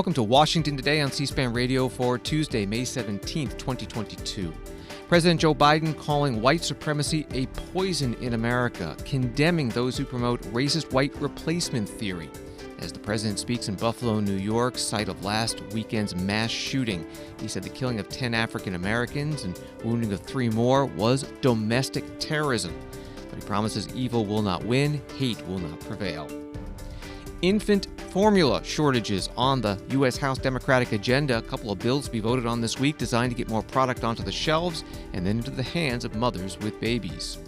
Welcome to Washington Today on C-SPAN Radio for Tuesday, May 17th, 2022. President Joe Biden calling white supremacy a poison in America, condemning those who promote racist white replacement theory. As the president speaks in Buffalo, New York, site of last weekend's mass shooting, he said the killing of 10 African Americans and wounding of 3 more was domestic terrorism. But he promises evil will not win, hate will not prevail. Infant formula shortages on the U.S. House Democratic agenda. A couple of bills to be voted on this week designed to get more product onto the shelves and then into the hands of mothers with babies.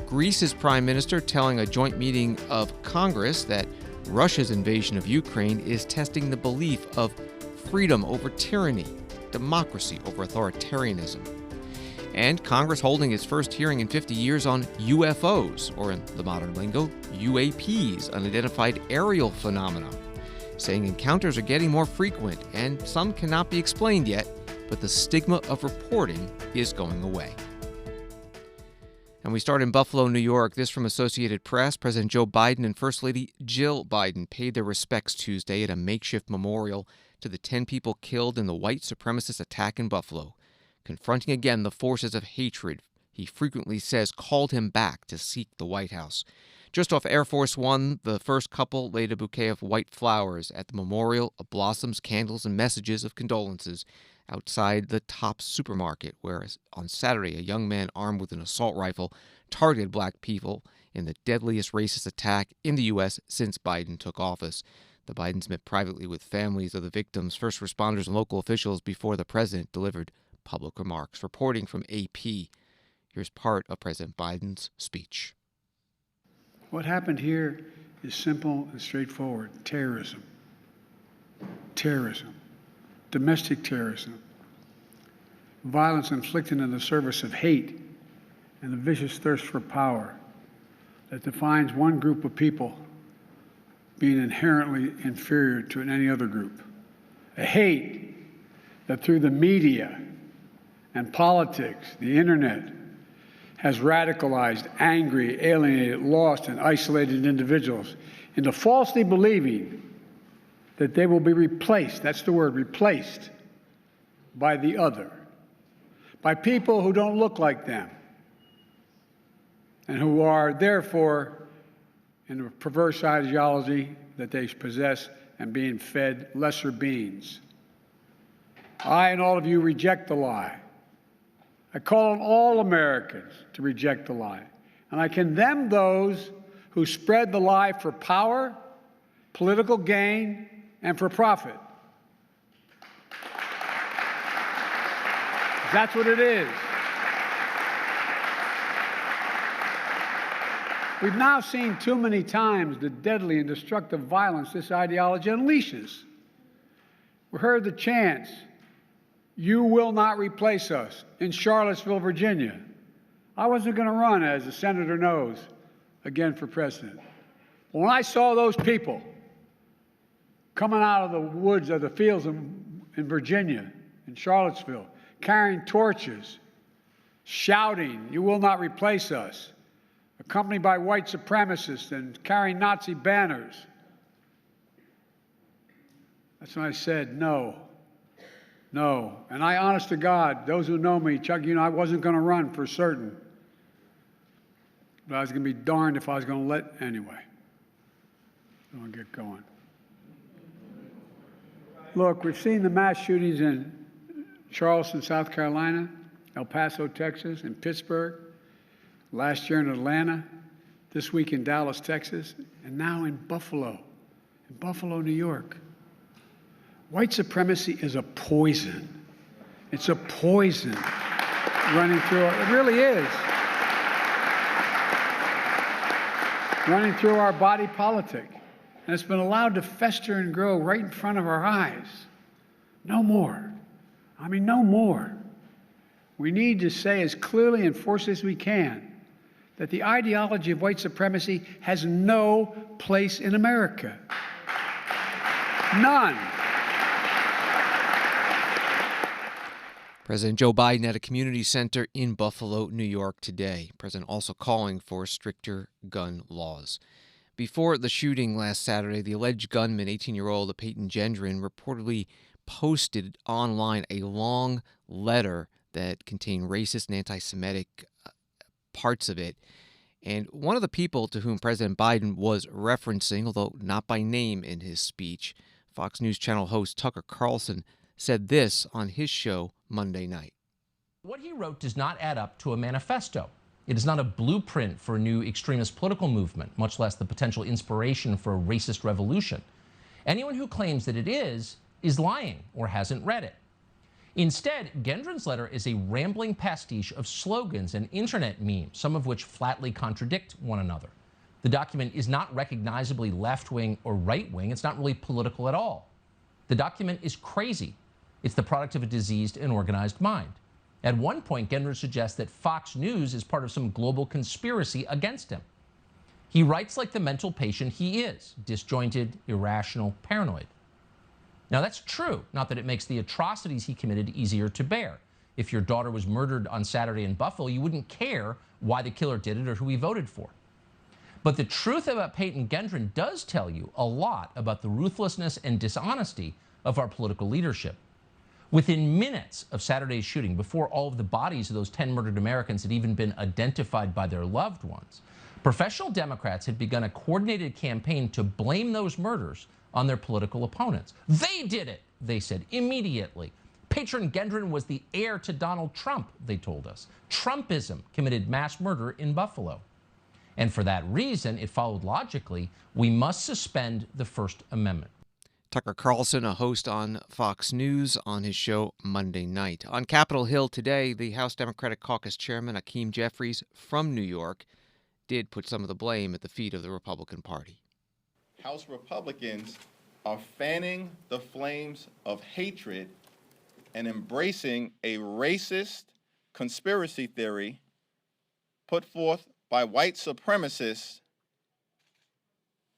Greece's prime minister telling a joint meeting of Congress that Russia's invasion of Ukraine is testing the belief of freedom over tyranny, democracy over authoritarianism. And Congress holding its first hearing in 50 years on UFOs, or in the modern lingo, UAPs, unidentified aerial phenomena, saying encounters are getting more frequent and some cannot be explained yet, but the stigma of reporting is going away. And we start in Buffalo, New York. This from Associated Press. President Joe Biden and First Lady Jill Biden paid their respects Tuesday at a makeshift memorial to the 10 people killed in the white supremacist attack in Buffalo. Confronting again the forces of hatred he frequently says called him back to seek the White House. Just off Air Force One, the first couple laid a bouquet of white flowers at the memorial of blossoms, candles, and messages of condolences outside the Tops supermarket, where on Saturday a young man armed with an assault rifle targeted black people in the deadliest racist attack in the U.S. since Biden took office. The Bidens met privately with families of the victims, first responders, and local officials before the president delivered public remarks. Reporting from AP, here's part of President Biden's speech. What happened here is simple and straightforward. Terrorism. Terrorism. Domestic terrorism. Violence inflicted in the service of hate and the vicious thirst for power that defines one group of people being inherently inferior to any other group. A hate that through the media and politics, the internet, has radicalized, angry, alienated, lost, and isolated individuals into falsely believing that they will be replaced, that's the word, replaced, by the other, by people who don't look like them, and who are therefore, in a perverse ideology that they possess, and being fed lesser beings. I and all of you reject the lie. I call on all Americans to reject the lie. And I condemn those who spread the lie for power, political gain, and for profit. That's what it is. We've now seen too many times the deadly and destructive violence this ideology unleashes. We heard the chants, "You will not replace us," in Charlottesville, Virginia. I wasn't going to run, as the senator knows, again for president. But when I saw those people coming out of the woods of the fields in Virginia, in Charlottesville, carrying torches, shouting, "You will not replace us," accompanied by white supremacists and carrying Nazi banners, that's when I said, no. No. And I, honest to God, those who know me, Chuck, I wasn't going to run for certain. But I was going to be darned if I was going to let anyway. I'm going to get going. Look, we've seen the mass shootings in Charleston, South Carolina, El Paso, Texas, and Pittsburgh, last year in Atlanta, this week in Dallas, Texas, and now in Buffalo, New York. White supremacy is a poison. It's a poison running through it really is. Running through our body politic. And it's been allowed to fester and grow right in front of our eyes. No more. I mean, no more. We need to say as clearly and forcefully as we can that the ideology of white supremacy has no place in America. None. President Joe Biden at a community center in Buffalo, New York today. President also calling for stricter gun laws. Before the shooting last Saturday, the alleged gunman, 18-year-old Peyton Gendron, reportedly posted online a long letter that contained racist and anti-Semitic parts of it. And one of the people to whom President Biden was referencing, although not by name in his speech, Fox News Channel host Tucker Carlson said this on his show Monday night. What he wrote does not add up to a manifesto. It is not a blueprint for a new extremist political movement, much less the potential inspiration for a racist revolution. Anyone who claims that it is lying or hasn't read it. Instead, Gendron's letter is a rambling pastiche of slogans and internet memes, some of which flatly contradict one another. The document is not recognizably left-wing or right-wing. It's not really political at all. The document is crazy. It's the product of a diseased and organized mind. At one point, Gendron suggests that Fox News is part of some global conspiracy against him. He writes like the mental patient he is, disjointed, irrational, paranoid. Now, that's true, not that it makes the atrocities he committed easier to bear. If your daughter was murdered on Saturday in Buffalo, you wouldn't care why the killer did it or who he voted for. But the truth about Peyton Gendron does tell you a lot about the ruthlessness and dishonesty of our political leadership. Within minutes of Saturday's shooting, before all of the bodies of those 10 murdered Americans had even been identified by their loved ones, professional Democrats had begun a coordinated campaign to blame those murders on their political opponents. They did it, they said, immediately. Patron Gendron was the heir to Donald Trump, they told us. Trumpism committed mass murder in Buffalo. And for that reason, it followed logically, we must suspend the First Amendment. Tucker Carlson, a host on Fox News, on his show Monday night. On Capitol Hill today, the House Democratic Caucus Chairman, Hakeem Jeffries, from New York, did put some of the blame at the feet of the Republican Party. House Republicans are fanning the flames of hatred and embracing a racist conspiracy theory put forth by white supremacists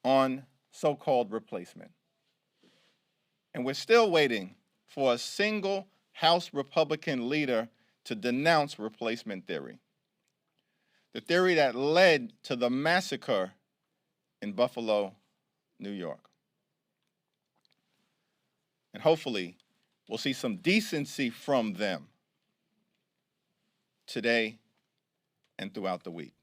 on so-called replacement. And we're still waiting for a single House Republican leader to denounce replacement theory, the theory that led to the massacre in Buffalo, New York. And hopefully, we'll see some decency from them today and throughout the week.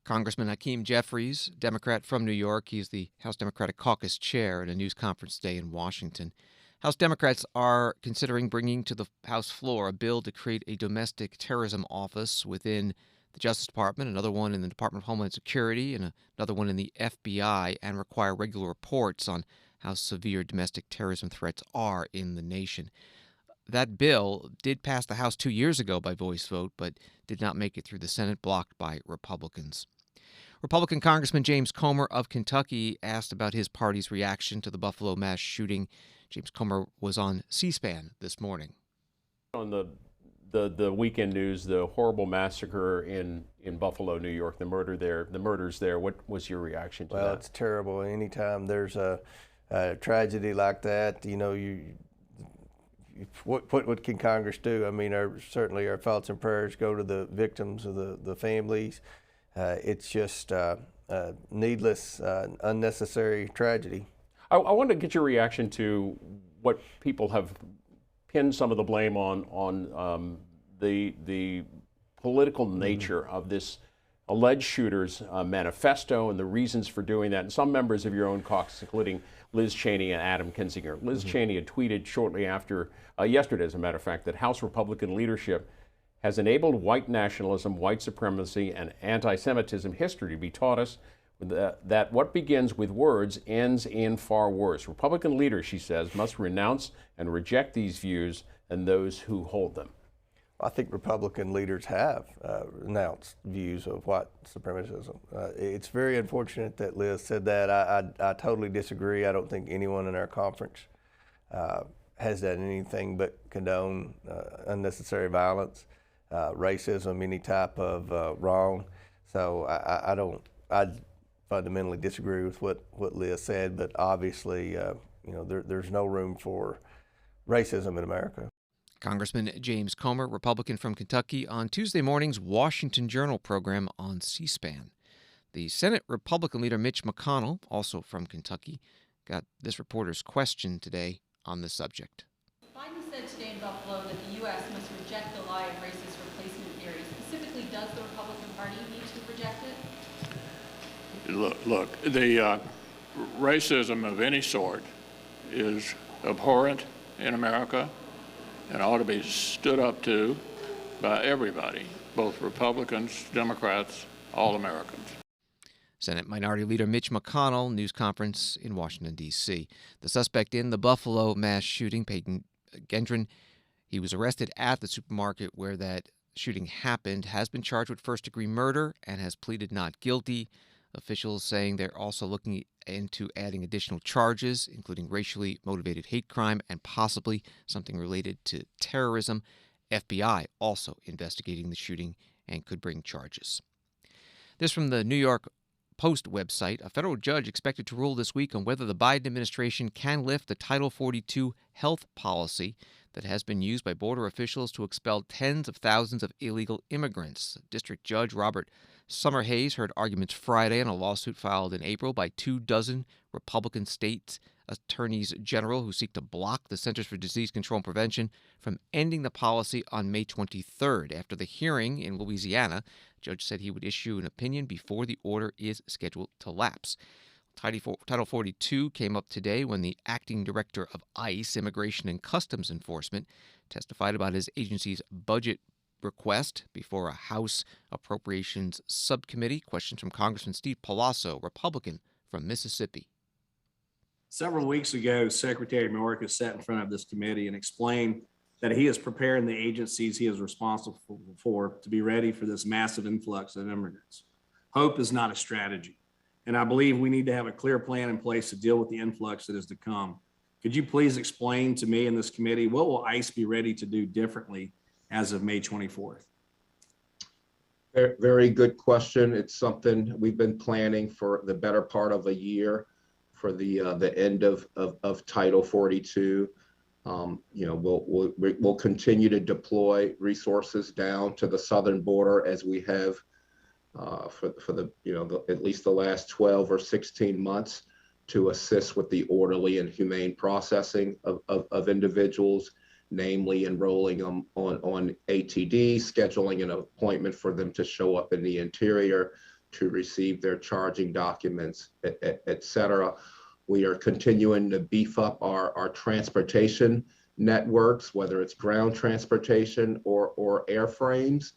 Congressman Hakeem Jeffries, Democrat from New York. He's the House Democratic Caucus Chair at a news conference today in Washington. House Democrats are considering bringing to the House floor a bill to create a domestic terrorism office within the Justice Department, another one in the Department of Homeland Security, and another one in the FBI, and require regular reports on how severe domestic terrorism threats are in the nation. That bill did pass the House 2 years ago by voice vote, but did not make it through the Senate, blocked by Republicans. Republican Congressman James Comer of Kentucky asked about his party's reaction to the Buffalo mass shooting. James Comer was on C-SPAN this morning. On the weekend news, the horrible massacre in Buffalo, New York, the murders there. What was your reaction to that? Well, it's terrible. Anytime there's a tragedy like that, what can Congress do? I mean, certainly our thoughts and prayers go to the victims of the families. It's just needless, unnecessary tragedy. I wanted to get your reaction to what people have pinned some of the blame on the political nature of this alleged shooter's manifesto and the reasons for doing that. And some members of your own caucus, including Liz Cheney and Adam Kinzinger. Liz Cheney had tweeted shortly after, yesterday as a matter of fact, that House Republican leadership has enabled white nationalism, white supremacy, and anti-Semitism history to be taught us that what begins with words ends in far worse. Republican leaders, she says, must renounce and reject these views and those who hold them. I think Republican leaders have renounced views of white supremacism. It's very unfortunate that Liz said that. I totally disagree. I don't think anyone in our conference has done anything but condone unnecessary violence, racism, any type of wrong. So I fundamentally disagree with what Liz said, but obviously, there's no room for racism in America. Congressman James Comer, Republican from Kentucky, on Tuesday morning's Washington Journal program on C-SPAN. The Senate Republican leader Mitch McConnell, also from Kentucky, got this reporter's question today on the subject. Biden said today in Buffalo that the U.S. must reject the lie of racist replacement theory. Specifically, does the Republican Party need to reject it? Look, the racism of any sort is abhorrent in America and ought to be stood up to by everybody, both Republicans, Democrats, all Americans. Senate Minority Leader Mitch McConnell, news conference in Washington, D.C. The suspect in the Buffalo mass shooting, Peyton Gendron, he was arrested at the supermarket where that shooting happened, has been charged with first-degree murder and has pleaded not guilty. Officials saying they're also looking into adding additional charges, including racially motivated hate crime and possibly something related to terrorism. FBI also investigating the shooting and could bring charges. This from the New York Post website. A federal judge expected to rule this week on whether the Biden administration can lift the Title 42 health policy that has been used by border officials to expel tens of thousands of illegal immigrants. District Judge Robert Summerhays heard arguments Friday on a lawsuit filed in April by 24 Republican state attorneys general who seek to block the Centers for Disease Control and Prevention from ending the policy on May 23rd. After the hearing in Louisiana, the judge said he would issue an opinion before the order is scheduled to lapse. Title 42 came up today when the acting director of ICE, Immigration and Customs Enforcement, testified about his agency's budget request before a House Appropriations Subcommittee. Questions from Congressman Steve Palazzo, Republican from Mississippi. Several weeks ago, Secretary Mayorkas sat in front of this committee and explained that he is preparing the agencies he is responsible for to be ready for this massive influx of immigrants. Hope is not a strategy, and I believe we need to have a clear plan in place to deal with the influx that is to come. Could you please explain to me and this committee what will ICE be ready to do differently as of May 24th? Very good question. It's something we've been planning for the better part of a year for the end of Title 42. We'll continue to deploy resources down to the southern border as we have for at least the last 12 or 16 months to assist with the orderly and humane processing of individuals, namely enrolling them on ATD, scheduling an appointment for them to show up in the interior to receive their charging documents, et cetera. We are continuing to beef up our transportation networks, whether it's ground transportation or airframes,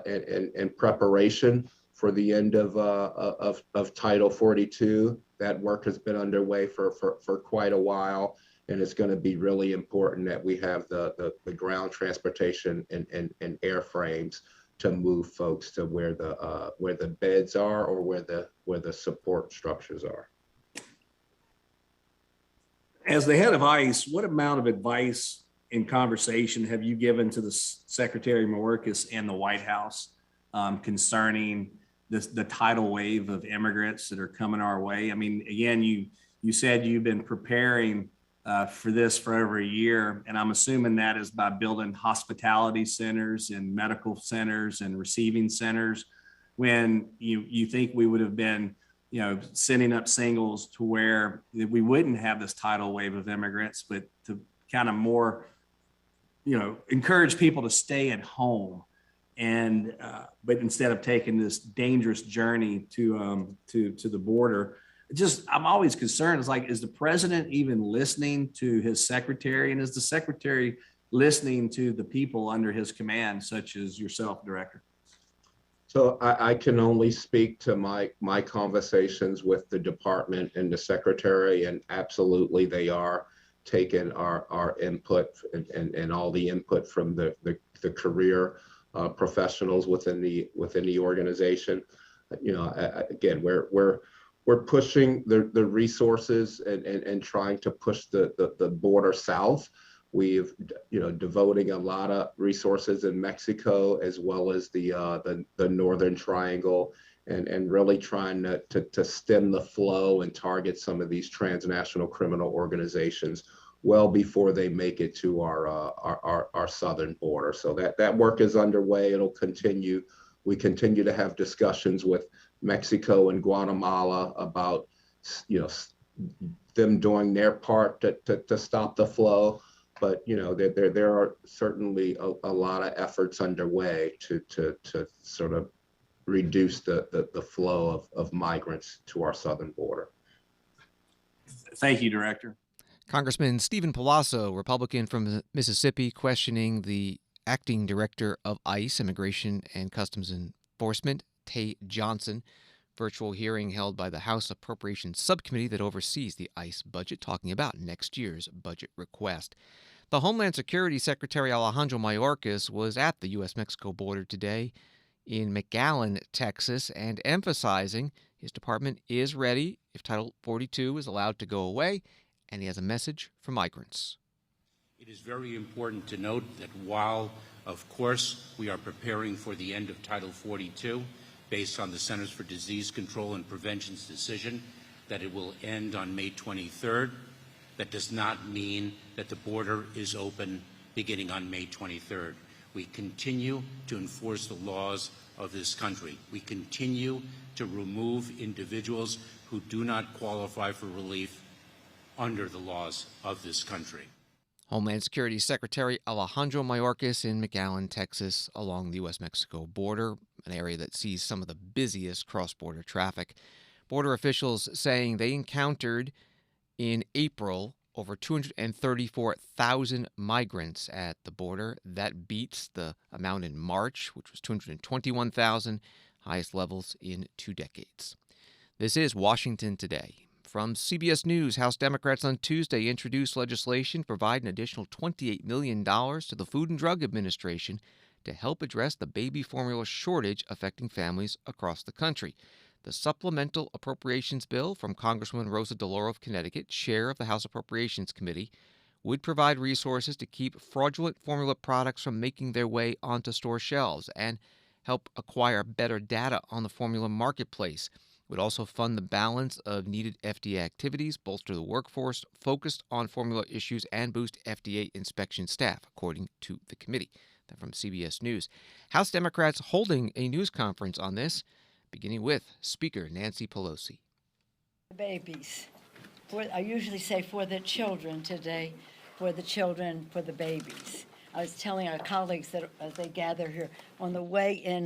in preparation for the end of Title 42. That work has been underway for quite a while, and it's going to be really important that we have the ground transportation and airframes to move folks to where the beds are or where the support structures are. As the head of ICE, what amount of advice and conversation have you given to the Secretary Mayorkas and the White House concerning the tidal wave of immigrants that are coming our way? I mean, again, you said you've been preparing for this for over a year, and I'm assuming that is by building hospitality centers and medical centers and receiving centers, when you think we would have been sending up singles to where we wouldn't have this tidal wave of immigrants, but to kind of more, encourage people to stay at home, and but instead of taking this dangerous journey to the border. I'm always concerned. It's like, is the president even listening to his secretary, and is the secretary listening to the people under his command, such as yourself, Director? So I can only speak to my conversations with the department and the secretary, and absolutely they are taking our input and all the input from the career professionals within the organization. Again, we're pushing the resources and trying to push the border south. We've devoting a lot of resources in Mexico as well as the Northern Triangle, and really trying to stem the flow and target some of these transnational criminal organizations well before they make it to our southern border. So that work is underway. It'll continue. We continue to have discussions with Mexico and Guatemala about, them doing their part to stop the flow. But there are certainly a lot of efforts underway to sort of reduce the flow of migrants to our southern border. Thank you, Director. Congressman Stephen Palazzo, Republican from Mississippi, questioning the acting director of ICE, Immigration and Customs Enforcement, Tay Johnson. Virtual hearing held by the House Appropriations Subcommittee that oversees the ICE budget, talking about next year's budget request. The Homeland Security Secretary Alejandro Mayorkas was at the U.S.-Mexico border today in McAllen, Texas, and emphasizing his department is ready if Title 42 is allowed to go away, and he has a message for migrants. It is very important to note that while, of course, we are preparing for the end of Title 42, based on the Centers for Disease Control and Prevention's decision that it will end on May 23rd, that does not mean that the border is open beginning on May 23rd. We continue to enforce the laws of this country. We continue to remove individuals who do not qualify for relief under the laws of this country. Homeland Security Secretary Alejandro Mayorkas in McAllen, Texas, along the U.S.-Mexico border, an area that sees some of the busiest cross-border traffic. Border officials saying they encountered in April over 234,000 migrants at the border. That beats the amount in March, which was 221,000, highest levels in 2 decades. This is Washington Today. From CBS News, House Democrats on Tuesday introduced legislation to provide an additional $28 million to the Food and Drug Administration to help address the baby formula shortage affecting families across the country. The supplemental appropriations bill from Congresswoman Rosa DeLauro of Connecticut, chair of the House Appropriations Committee, would provide resources to keep fraudulent formula products from making their way onto store shelves and help acquire better data on the formula marketplace. Would also fund the balance of needed FDA activities, bolster the workforce focused on formula issues, and boost FDA inspection staff, according to the committee. That from CBS News. House Democrats holding a news conference on this, beginning with Speaker Nancy Pelosi. Babies. I usually say for the children today, for the children, for the babies. I was telling our colleagues that as they gather here, on the way in,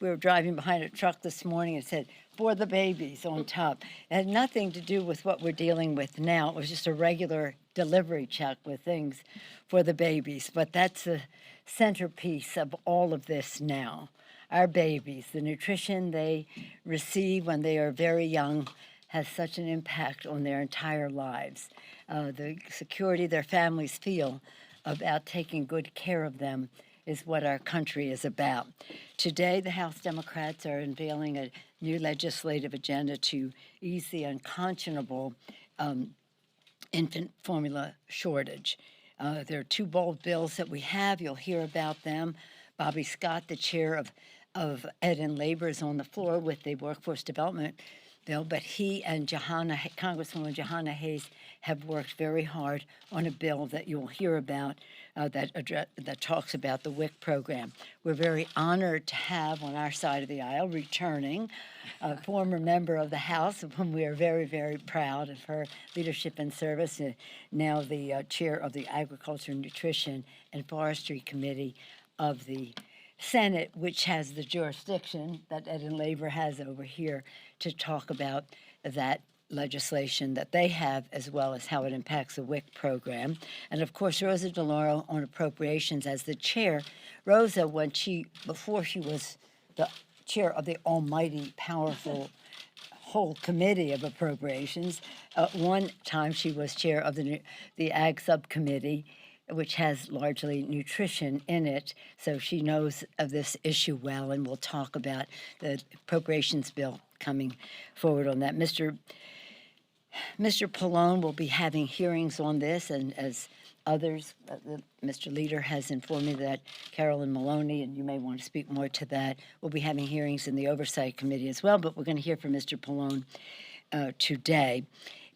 we were driving behind a truck this morning and said, for the babies on top. It had nothing to do with what we're dealing with now. It was just a regular delivery check with things for the babies. But that's the centerpiece of all of this now. Our babies, the nutrition they receive when they are very young has such an impact on their entire lives. The security their families feel about taking good care of them is what our country is about. Today, the House Democrats are unveiling a new legislative agenda to ease the unconscionable infant formula shortage. There are 2 bold bills that we have. You'll hear about them. Bobby Scott, the chair of Ed and Labor, is on the floor with the Workforce Development bill, but he and Congresswoman Jahana Hayes have worked very hard on a bill that you'll hear about that talks about the WIC program. We're very honored to have on our side of the aisle returning a former member of the House, of whom we are very, very proud of her leadership and service, now the chair of the Agriculture, Nutrition, and Forestry Committee of the Senate, which has the jurisdiction that Ed and Labor has over here to talk about that legislation that they have, as well as how it impacts the WIC program. And of course, Rosa DeLauro on appropriations as the chair. Rosa, before she was the chair of the almighty, powerful whole committee of appropriations, one time she was chair of the Ag Subcommittee, which has largely nutrition in it, so she knows of this issue well, and we'll talk about the appropriations bill coming forward on that. Mr. Pallone will be having hearings on this, and as others, Mr. Leader has informed me that Carolyn Maloney, and you may want to speak more to that, will be having hearings in the Oversight Committee as well, but we're going to hear from Mr. Pallone today.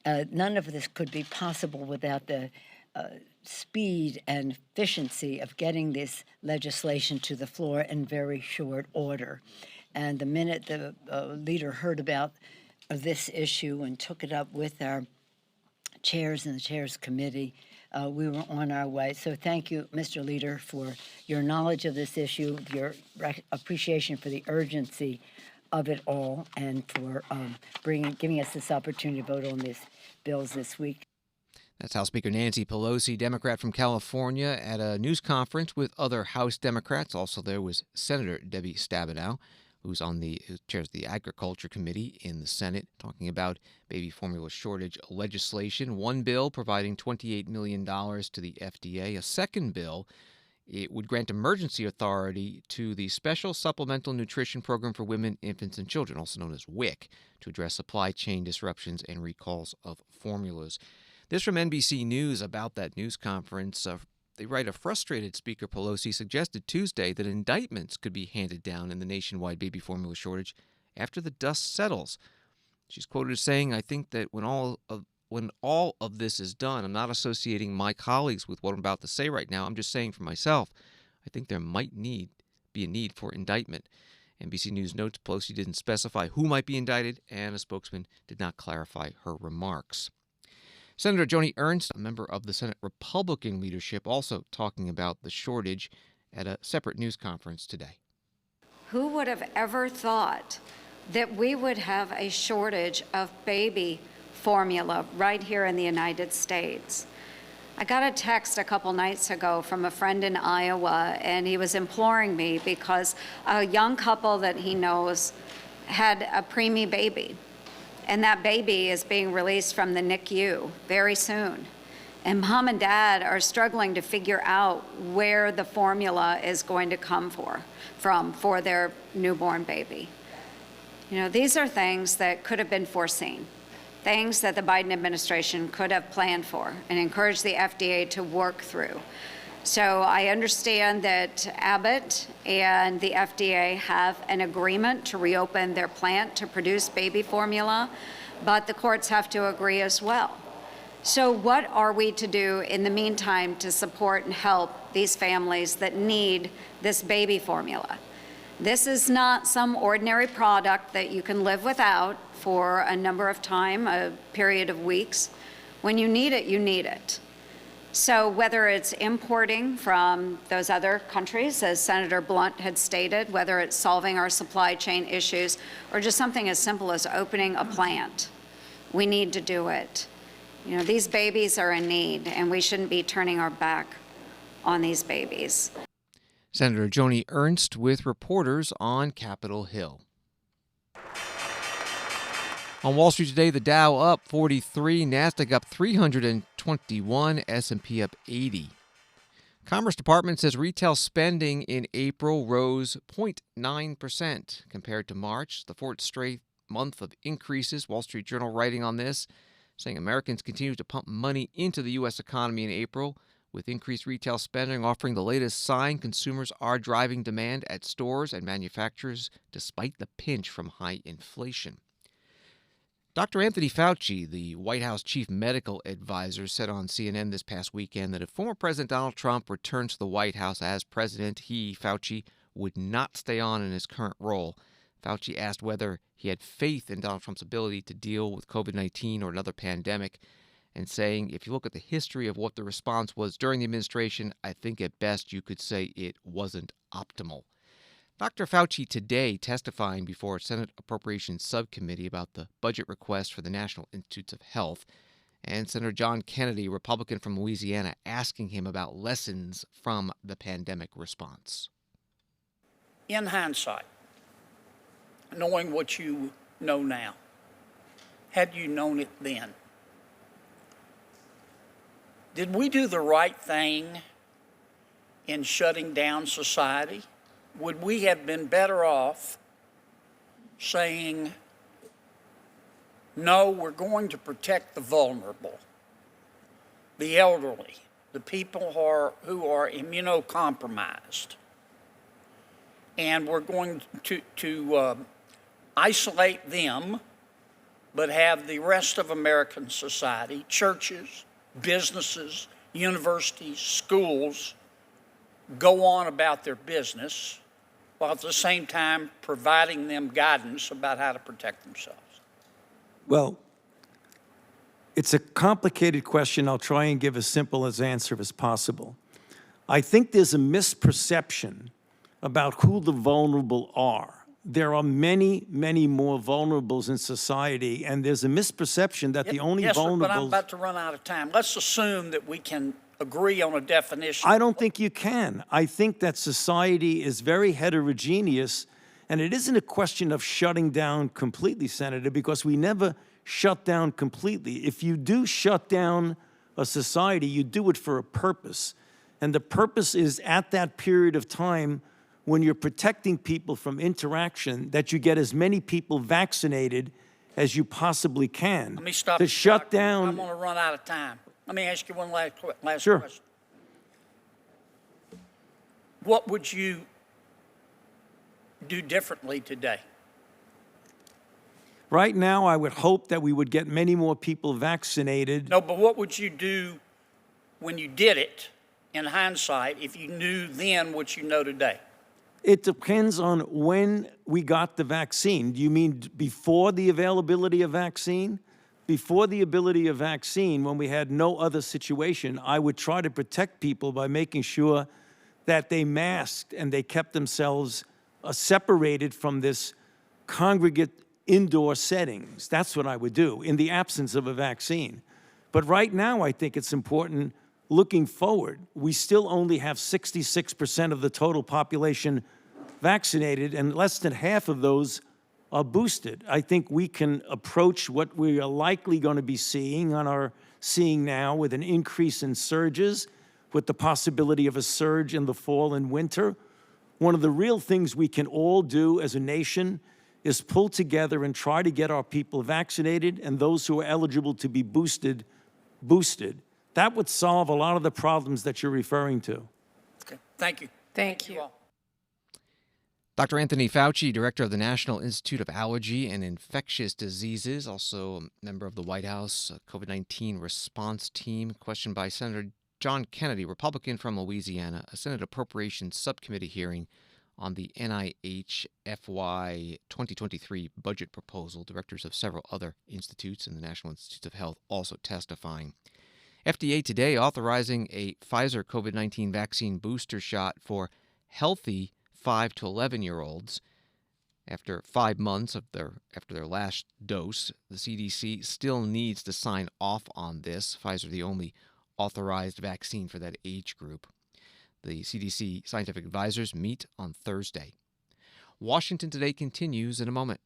None of this could be possible without the speed and efficiency of getting this legislation to the floor in very short order. And the minute the leader heard about this issue and took it up with our chairs and the chairs committee, we were on our way. So thank you, Mr. Leader, for your knowledge of this issue, your appreciation for the urgency of it all, and for giving us this opportunity to vote on these bills this week. That's House Speaker Nancy Pelosi, Democrat from California, at a news conference with other House Democrats. Also there was Senator Debbie Stabenow, who chairs the Agriculture Committee in the Senate, talking about baby formula shortage legislation. One bill providing $28 million to the FDA. A second bill, it would grant emergency authority to the Special Supplemental Nutrition Program for Women, Infants, and Children, also known as WIC, to address supply chain disruptions and recalls of formulas. This from NBC News about that news conference. They write, a frustrated Speaker Pelosi suggested Tuesday that indictments could be handed down in the nationwide baby formula shortage after the dust settles. She's quoted as saying, I think that when all of this is done, I'm not associating my colleagues with what I'm about to say right now. I'm just saying for myself, I think there might be a need for indictment. NBC News notes Pelosi didn't specify who might be indicted, and a spokesman did not clarify her remarks. Senator Joni Ernst, a member of the Senate Republican leadership, also talking about the shortage at a separate news conference today. Who would have ever thought that we would have a shortage of baby formula right here in the United States? I got a text a couple nights ago from a friend in Iowa, and he was imploring me because a young couple that he knows had a preemie baby. And that baby is being released from the NICU very soon. And mom and dad are struggling to figure out where the formula is going to come from for their newborn baby. You know, these are things that could have been foreseen, things that the Biden administration could have planned for and encouraged the FDA to work through. So I understand that Abbott and the FDA have an agreement to reopen their plant to produce baby formula, but the courts have to agree as well. So what are we to do in the meantime to support and help these families that need this baby formula? This is not some ordinary product that you can live without for a number of time, a period of weeks. When you need it, you need it. So whether it's importing from those other countries, as Senator Blunt had stated, whether it's solving our supply chain issues, or just something as simple as opening a plant, we need to do it. You know, these babies are in need, and we shouldn't be turning our back on these babies. Senator Joni Ernst with reporters on Capitol Hill. On Wall Street today, the Dow up 43, NASDAQ up 321, S&P up 80. Commerce Department says retail spending in April rose 0.9% compared to March, the fourth straight month of increases. Wall Street Journal writing on this, saying Americans continue to pump money into the U.S. economy in April, with increased retail spending offering the latest sign consumers are driving demand at stores and manufacturers despite the pinch from high inflation. Dr. Anthony Fauci, the White House chief medical advisor, said on CNN this past weekend that if former President Donald Trump returns to the White House as president, he, Fauci, would not stay on in his current role. Fauci asked whether he had faith in Donald Trump's ability to deal with COVID-19 or another pandemic, and saying, if you look at the history of what the response was during the administration, I think at best you could say it wasn't optimal. Dr. Fauci today testifying before a Senate Appropriations Subcommittee about the budget request for the National Institutes of Health, and Senator John Kennedy, Republican from Louisiana, asking him about lessons from the pandemic response. In hindsight, knowing what you know now, had you known it then, did we do the right thing in shutting down society? Would we have been better off saying, no, we're going to protect the vulnerable, the elderly, the people who are immunocompromised, and we're going to isolate them, but have the rest of American society, churches, businesses, universities, schools, go on about their business, while at the same time providing them guidance about how to protect themselves? Well, it's a complicated question. I'll try and give as simple an answer as possible. I think there's a misperception about who the vulnerable are. There are many, many more vulnerables in society, and there's a misperception that the only yes, vulnerables... Sir, but I'm about to run out of time. Let's assume that we can agree on a definition. I don't think you can. I think that society is very heterogeneous, and it isn't a question of shutting down completely, Senator, because we never shut down completely. If you do shut down a society, you do it for a purpose. And the purpose is at that period of time when you're protecting people from interaction, that you get as many people vaccinated as you possibly can. Let me stop to you, shut Doctor. down. I'm going to run out of time. Let me ask you one last Sure. question. What would you do differently today? Right now, I would hope that we would get many more people vaccinated. No, but what would you do when you did it, in hindsight, if you knew then what you know today? It depends on when we got the vaccine. Do you mean before the availability of vaccine? Before the ability of vaccine, when we had no other situation, I would try to protect people by making sure that they masked and they kept themselves separated from this congregate indoor settings. That's what I would do in the absence of a vaccine. But right now, I think it's important looking forward. We still only have 66% of the total population vaccinated, and less than half of those are boosted. I think we can approach what we are likely going to be seeing now with an increase in surges, with the possibility of a surge in the fall and winter. One of the real things we can all do as a nation is pull together and try to get our people vaccinated, and those who are eligible to be boosted. That would solve a lot of the problems that you're referring to. Okay, thank you. Thank you. all. Dr. Anthony Fauci, director of the National Institute of Allergy and Infectious Diseases, also a member of the White House COVID-19 response team, questioned by Senator John Kennedy, Republican from Louisiana, a Senate Appropriations Subcommittee hearing on the NIH FY 2023 budget proposal. Directors of several other institutes and the National Institutes of Health also testifying. FDA today authorizing a Pfizer COVID-19 vaccine booster shot for healthy 5 to 11-year-olds. After 5 months after their last dose, the CDC still needs to sign off on this. Pfizer, the only authorized vaccine for that age group. The CDC scientific advisors meet on Thursday. Washington Today continues in a moment.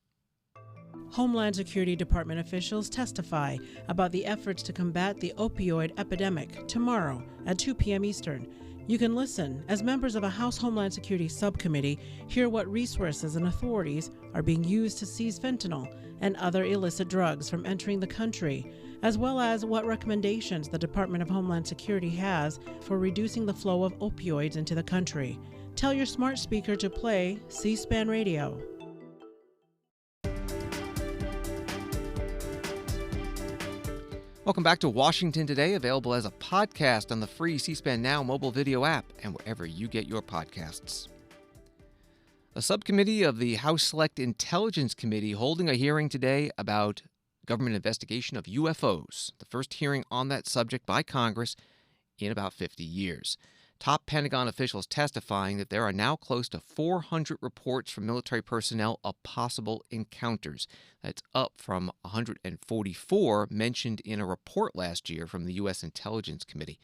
Homeland Security Department officials testify about the efforts to combat the opioid epidemic tomorrow at 2 p.m. Eastern. You can listen as members of a House Homeland Security subcommittee hear what resources and authorities are being used to seize fentanyl and other illicit drugs from entering the country, as well as what recommendations the Department of Homeland Security has for reducing the flow of opioids into the country. Tell your smart speaker to play C-SPAN Radio. Welcome back to Washington Today, available as a podcast on the free C-SPAN Now mobile video app and wherever you get your podcasts. A subcommittee of the House Select Intelligence Committee holding a hearing today about government investigation of UFOs, the first hearing on that subject by Congress in about 50 years. Top Pentagon officials testifying that there are now close to 400 reports from military personnel of possible encounters. That's up from 144 mentioned in a report last year from the U.S. Intelligence Committee.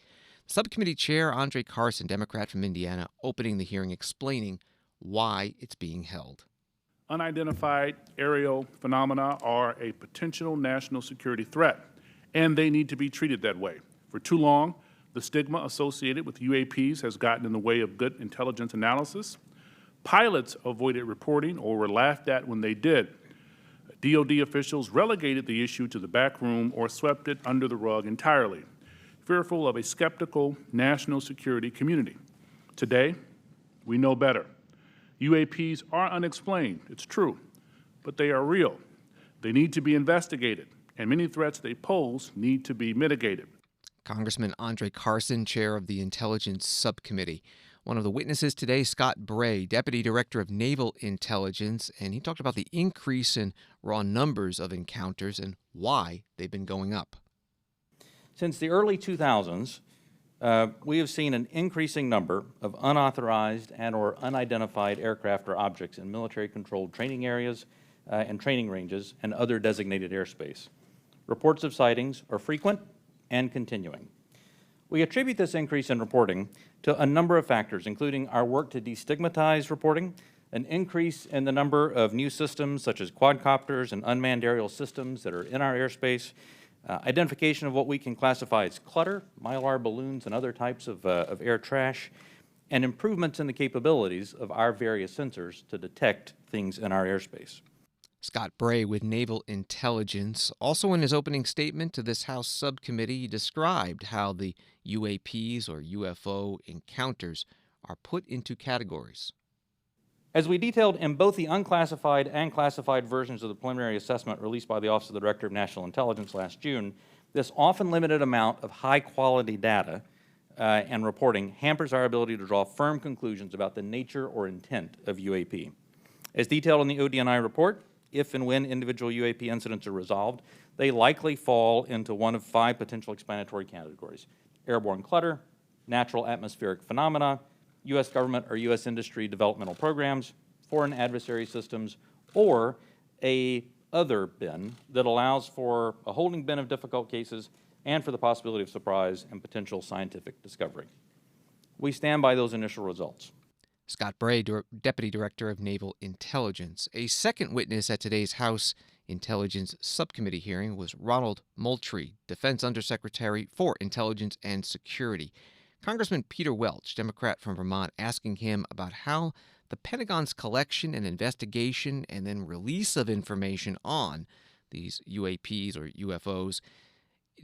Subcommittee Chair Andre Carson, Democrat from Indiana, opening the hearing, explaining why it's being held. Unidentified aerial phenomena are a potential national security threat, and they need to be treated that way. For too long, the stigma associated with UAPs has gotten in the way of good intelligence analysis. Pilots avoided reporting or were laughed at when they did. DoD officials relegated the issue to the back room or swept it under the rug entirely, fearful of a skeptical national security community. Today, we know better. UAPs are unexplained, it's true, but they are real. They need to be investigated, and many threats they pose need to be mitigated. Congressman Andre Carson, chair of the Intelligence Subcommittee. One of the witnesses today, Scott Bray, Deputy Director of Naval Intelligence, and he talked about the increase in raw numbers of encounters and why they've been going up. Since the early 2000s, we have seen an increasing number of unauthorized and or unidentified aircraft or objects in military-controlled training areas and training ranges and other designated airspace. Reports of sightings are frequent and continuing. We attribute this increase in reporting to a number of factors, including our work to destigmatize reporting, an increase in the number of new systems such as quadcopters and unmanned aerial systems that are in our airspace, identification of what we can classify as clutter, mylar balloons and other types of air trash, and improvements in the capabilities of our various sensors to detect things in our airspace. Scott Bray with Naval Intelligence. Also in his opening statement to this House subcommittee, he described how the UAPs or UFO encounters are put into categories. As we detailed in both the unclassified and classified versions of the preliminary assessment released by the Office of the Director of National Intelligence last June, this often limited amount of high-quality data and reporting hampers our ability to draw firm conclusions about the nature or intent of UAP. As detailed in the ODNI report, if and when individual UAP incidents are resolved, they likely fall into one of 5 potential explanatory categories: airborne clutter, natural atmospheric phenomena, U.S. government or U.S. industry developmental programs, foreign adversary systems, or a other bin that allows for a holding bin of difficult cases and for the possibility of surprise and potential scientific discovery. We stand by those initial results. Scott Bray, Deputy Director of Naval Intelligence. A second witness at today's House Intelligence Subcommittee hearing was Ronald Moultrie, Defense Undersecretary for Intelligence and Security. Congressman Peter Welch, Democrat from Vermont, asking him about how the Pentagon's collection and investigation and then release of information on these UAPs or UFOs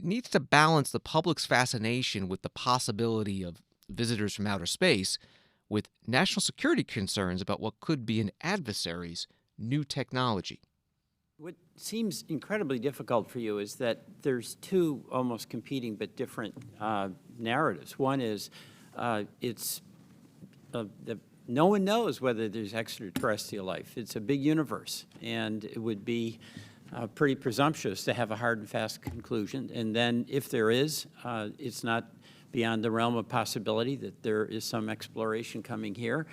needs to balance the public's fascination with the possibility of visitors from outer space with national security concerns about what could be an adversary's new technology. What seems incredibly difficult for you is that there's 2 almost competing but different narratives. One is no one knows whether there's extraterrestrial life. It's a big universe, and it would be pretty presumptuous to have a hard and fast conclusion. And then if there is, it's not beyond the realm of possibility that there is some exploration coming here.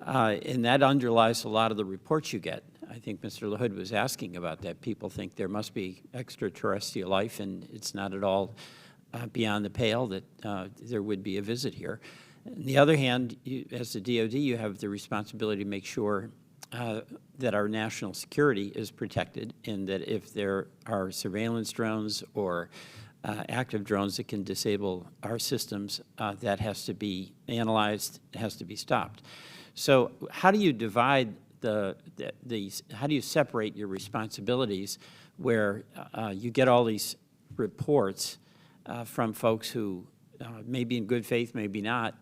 And that underlies a lot of the reports you get. I think Mr. LaHood was asking about that. People think there must be extraterrestrial life, and it's not at all beyond the pale that there would be a visit here. On the other hand, as the DoD, you have the responsibility to make sure that our national security is protected, and that if there are surveillance drones or active drones that can disable our systems, that has to be analyzed, has to be stopped. So how do you divide how do you separate your responsibilities where you get all these reports from folks who maybe in good faith, maybe not,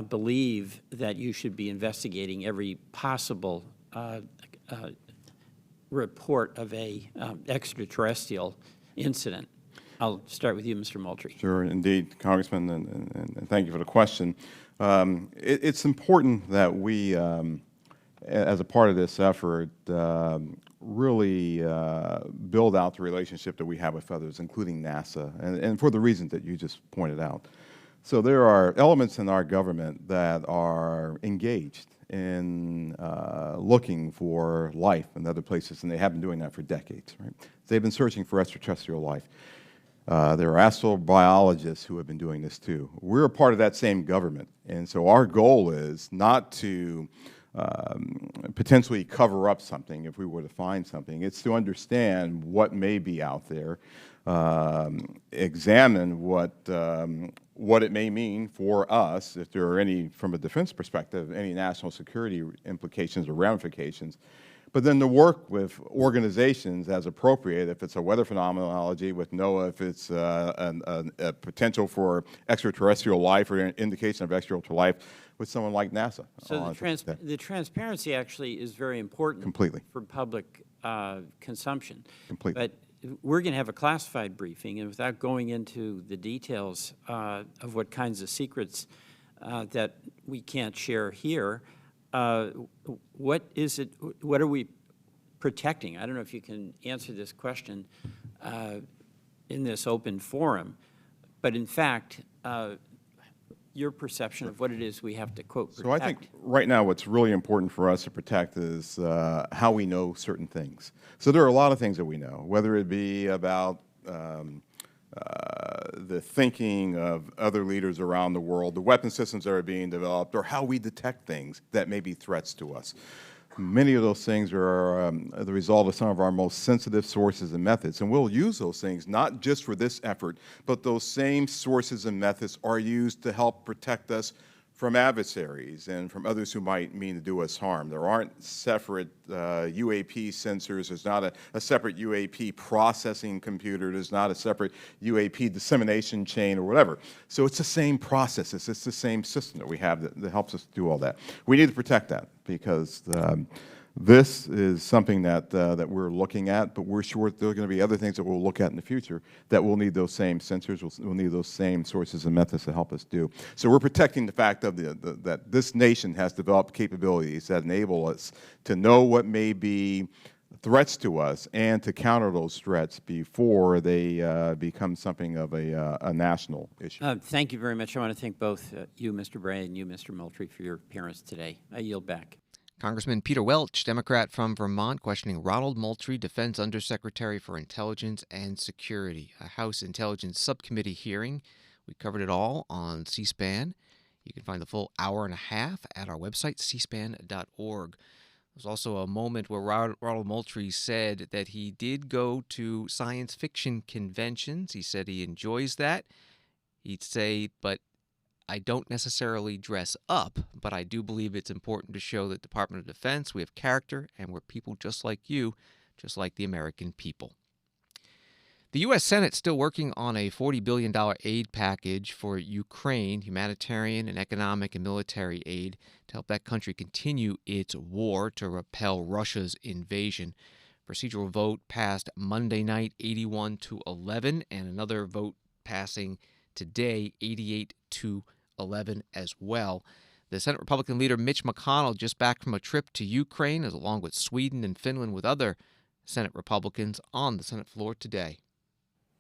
believe that you should be investigating every possible report of a extraterrestrial incident? I'll start with you, Mr. Moultrie. Sure, indeed, Congressman, and thank you for the question. It's important that we, as a part of this effort, really build out the relationship that we have with others, including NASA, and for the reasons that you just pointed out. So there are elements in our government that are engaged in looking for life in other places, and they have been doing that for decades, right? They've been searching for extraterrestrial life. There are astrobiologists who have been doing this too. We're a part of that same government, and so our goal is not to potentially cover up something if we were to find something. It's to understand what may be out there, examine what it may mean for us, if there are any, from a defense perspective, any national security implications or ramifications, but then to work with organizations as appropriate, if it's a weather phenomenology with NOAA, if it's a potential for extraterrestrial life or an indication of extraterrestrial life, with someone like NASA. So the transparency actually is very important. Completely. For public consumption. Completely. But we're going to have a classified briefing, and without going into the details of what kinds of secrets that we can't share here. What is it? What are we protecting? I don't know if you can answer this question in this open forum, but in fact, your perception of what it is we have to, quote, protect. So I think right now what's really important for us to protect is how we know certain things. So there are a lot of things that we know, whether it be about the thinking of other leaders around the world, the weapon systems that are being developed, or how we detect things that may be threats to us. Many of those things are the result of some of our most sensitive sources and methods, and we'll use those things not just for this effort, but those same sources and methods are used to help protect us from adversaries and from others who might mean to do us harm. There aren't separate UAP sensors. There's not a separate UAP processing computer. There's not a separate UAP dissemination chain or whatever. So it's the same process. It's the same system that we have that helps us do all that. We need to protect that because this is something that we're looking at, but we're sure there are going to be other things that we'll look at in the future that will need those same sensors, we'll need those same sources and methods to help us do. So we're protecting the fact of that this nation has developed capabilities that enable us to know what may be threats to us and to counter those threats before they become something of a national issue. Thank you very much. I want to thank both you, Mr. Bray, and you, Mr. Moultrie, for your appearance today. I yield back. Congressman Peter Welch, Democrat from Vermont, questioning Ronald Moultrie, Defense Undersecretary for Intelligence and Security. A House Intelligence Subcommittee hearing. We covered it all on C-SPAN. You can find the full hour and a half at our website, cspan.org. There's also a moment where Ronald Moultrie said that he did go to science fiction conventions. He said he enjoys that. He'd say, but I don't necessarily dress up, but I do believe it's important to show that Department of Defense, we have character, and we're people just like you, just like the American people. The U.S. Senate's still working on a $40 billion aid package for Ukraine, humanitarian and economic and military aid to help that country continue its war to repel Russia's invasion. Procedural vote passed Monday night, 81-11, and another vote passing today, 88-11 as well. The Senate Republican leader Mitch McConnell, just back from a trip to Ukraine, is along with Sweden and Finland with other Senate Republicans on the Senate floor today.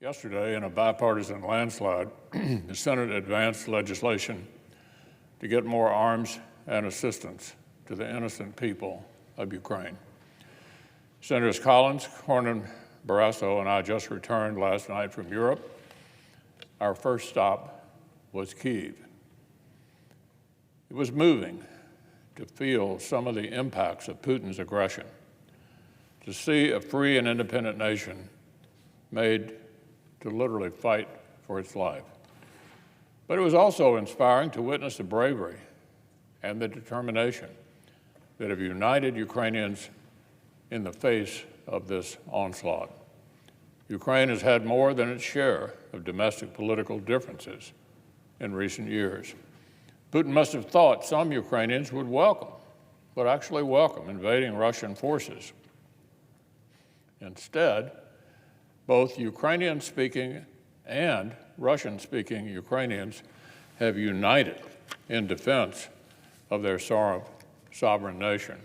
Yesterday, in a bipartisan landslide, the Senate advanced legislation to get more arms and assistance to the innocent people of Ukraine. Senators Collins, Cornyn, Barrasso, and I just returned last night from Europe. Our first stop was Kyiv. It was moving to feel some of the impacts of Putin's aggression, to see a free and independent nation made to literally fight for its life. But it was also inspiring to witness the bravery and the determination that have united Ukrainians in the face of this onslaught. Ukraine has had more than its share of domestic political differences in recent years. Putin must have thought some Ukrainians would actually welcome invading Russian forces. Instead, both Ukrainian-speaking and Russian-speaking Ukrainians have united in defense of their sovereign nation.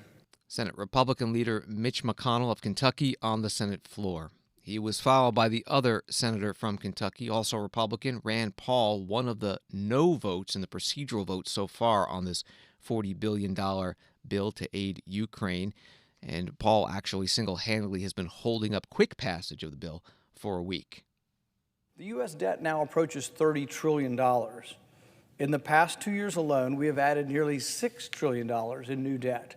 Senate Republican leader Mitch McConnell of Kentucky on the Senate floor. He was followed by the other senator from Kentucky, also Republican, Rand Paul, one of the no votes in the procedural vote so far on this $40 billion bill to aid Ukraine. And Paul actually single-handedly has been holding up quick passage of the bill for a week. The U.S. debt now approaches $30 trillion. In the past 2 years alone, we have added nearly $6 trillion in new debt.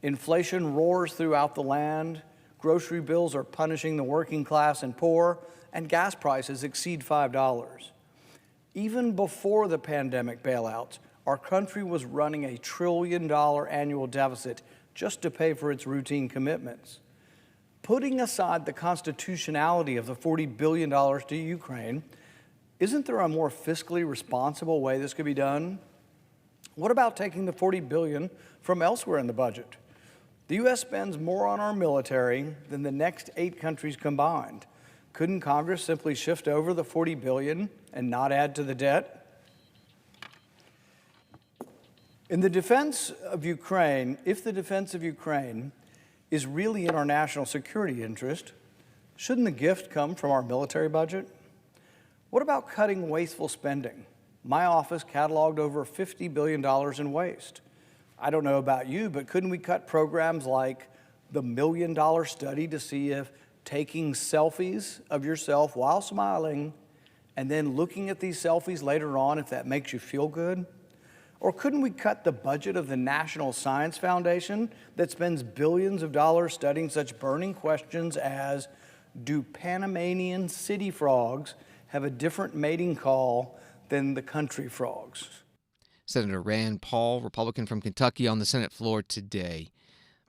Inflation roars throughout the land. Grocery bills are punishing the working class and poor, and gas prices exceed $5. Even before the pandemic bailouts, our country was running a $1 trillion annual deficit just to pay for its routine commitments. Putting aside the constitutionality of the $40 billion to Ukraine, isn't there a more fiscally responsible way this could be done? What about taking the $40 billion from elsewhere in the budget? The U.S. spends more on our military than the next 8 countries combined. Couldn't Congress simply shift over the $40 billion and not add to the debt? In the defense of Ukraine, if the defense of Ukraine is really in our national security interest, shouldn't the gift come from our military budget? What about cutting wasteful spending? My office cataloged over $50 billion in waste. I don't know about you, but couldn't we cut programs like the $1 million study to see if taking selfies of yourself while smiling and then looking at these selfies later on, if that makes you feel good? Or couldn't we cut the budget of the National Science Foundation that spends billions of dollars studying such burning questions as, do Panamanian city frogs have a different mating call than the country frogs? Senator Rand Paul, Republican from Kentucky, on the Senate floor today.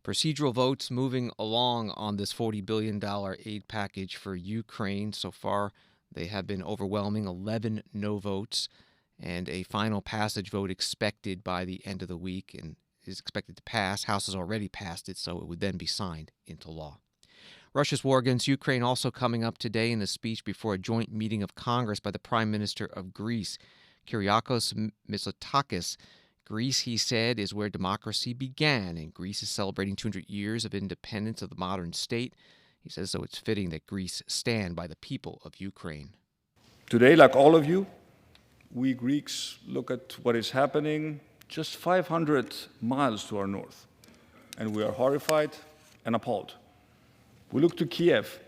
Procedural votes moving along on this $40 billion aid package for Ukraine. So far, they have been overwhelming, 11 no votes, and a final passage vote expected by the end of the week, and is expected to pass. House has already passed it, so it would then be signed into law. Russia's war against Ukraine also coming up today in a speech before a joint meeting of Congress by the Prime Minister of Greece, Kyriakos Mitsotakis. Greece, he said, is where democracy began, and Greece is celebrating 200 years of independence of the modern state. He says, so it's fitting that Greece stand by the people of Ukraine. Today, like all of you, we Greeks look at what is happening just 500 miles to our north, and we are horrified and appalled. We look to Kiev,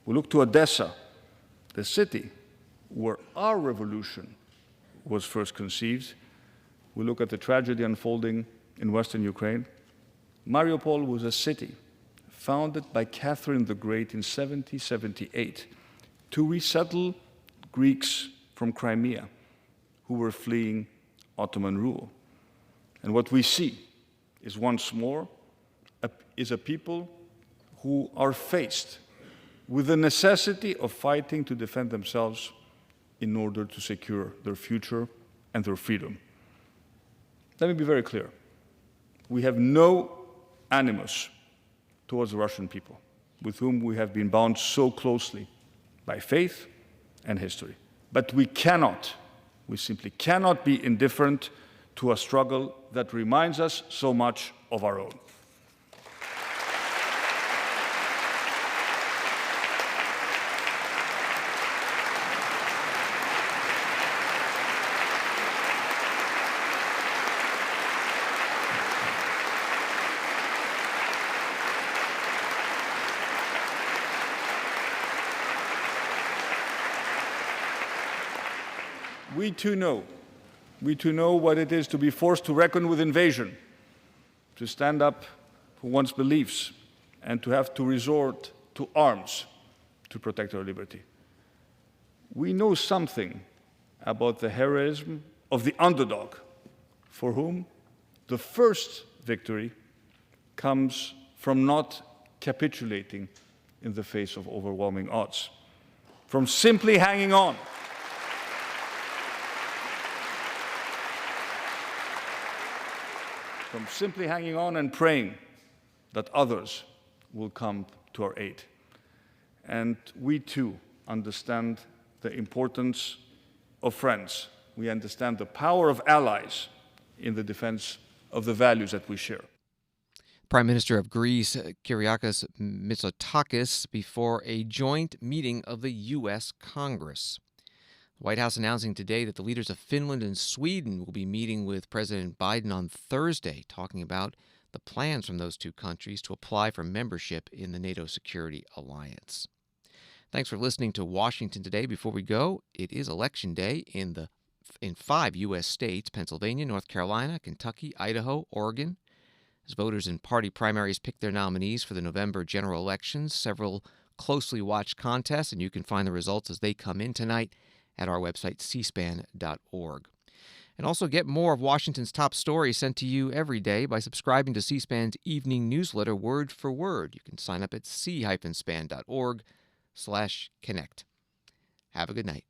we look to Odessa, the city where our revolution was first conceived. We look at the tragedy unfolding in western Ukraine. Mariupol was a city founded by Catherine the Great in 1778 to resettle Greeks from Crimea who were fleeing Ottoman rule. And what we see is once more a people who are faced with the necessity of fighting to defend themselves in order to secure their future and their freedom. Let me be very clear. We have no animus towards the Russian people, with whom we have been bound so closely by faith and history. But we simply cannot be indifferent to a struggle that reminds us so much of our own. We too know what it is to be forced to reckon with invasion, to stand up for one's beliefs, and to have to resort to arms to protect our liberty. We know something about the heroism of the underdog, for whom the first victory comes from not capitulating in the face of overwhelming odds, from simply hanging on. From simply hanging on and praying that others will come to our aid. And we too understand the importance of friends. We understand the power of allies in the defense of the values that we share. Prime Minister of Greece, Kyriakos Mitsotakis, before a joint meeting of the U.S. Congress. The White House announcing today that the leaders of Finland and Sweden will be meeting with President Biden on Thursday, talking about the plans from those two countries to apply for membership in the NATO Security Alliance. Thanks for listening to Washington Today. Before we go, it is Election Day in 5 U.S. states: Pennsylvania, North Carolina, Kentucky, Idaho, Oregon. As voters in party primaries pick their nominees for the November general elections, several closely watched contests, and you can find the results as they come in tonight at our website, cspan.org. And also get more of Washington's top stories sent to you every day by subscribing to C-SPAN's evening newsletter, Word for Word. You can sign up at c-span.org/connect. Have a good night.